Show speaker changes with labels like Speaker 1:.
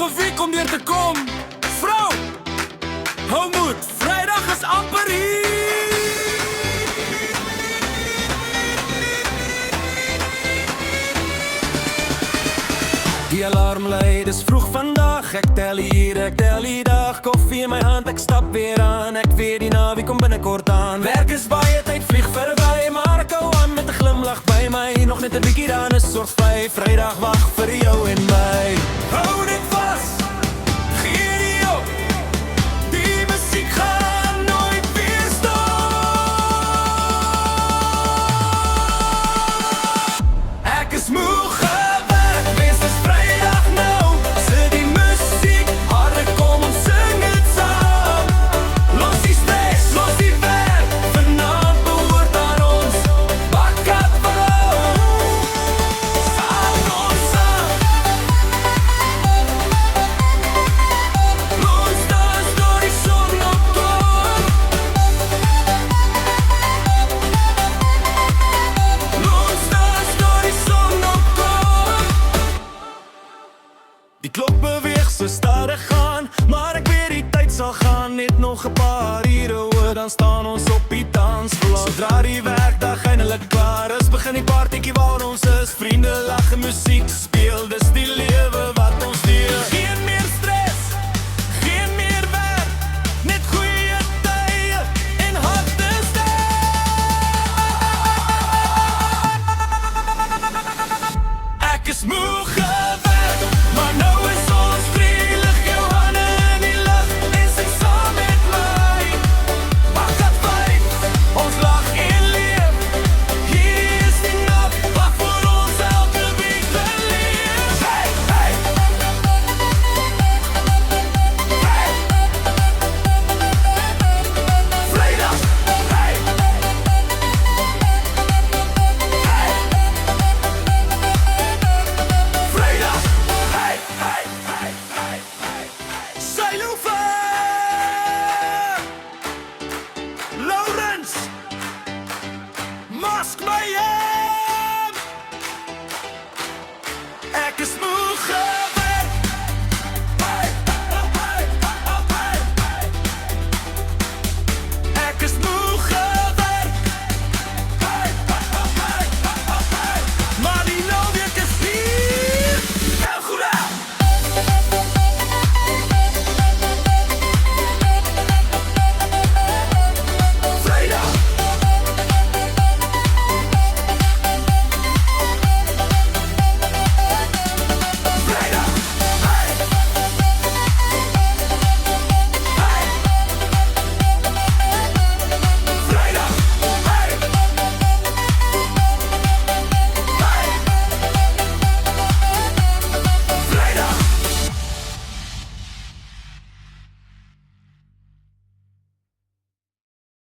Speaker 1: 'n week om deur te kom. Vrou, hou moed, Vrydag is amper hier. Die alarm lui, dis vroeg vandag. Ek tel hier, ek tel die dag. Koffie in my hand, ek stap weer aan. Ek weet die naweek kom binnekort aan. Werk is baie, tyd vlieg verby, maar ek hou aan met 'n glimlag by my. Nog net 'n bietjie dan is sorgvry. Vrydag wag vir jou en my. Hou net vas, gee nie op. Die musiek gaan nooit weer stop. Ek is moe gewerk, wees dis Vrydag nou. Sit die musiek harder, kom ons sing dit saam. Los die stress, los die werk, vanaand behoort aan ons. Wak up vrou, saam ons saam. Los dans door die son opkom. Los dans door die son opkom. Die klok beweeg so stadig gaan, maar ek weet die tyd sal gaan. Net nog 'n paar ure hoor, dan staan ons op die dansvloer. Sodra die werkdag eindelijk klaar is, begin die partytjie waar ons is. Vriende lag en musiek speel, dis die lewe wat ons deel. Geen meer stress, geen meer werk, net goeie tye en harde sterk. Ek is moe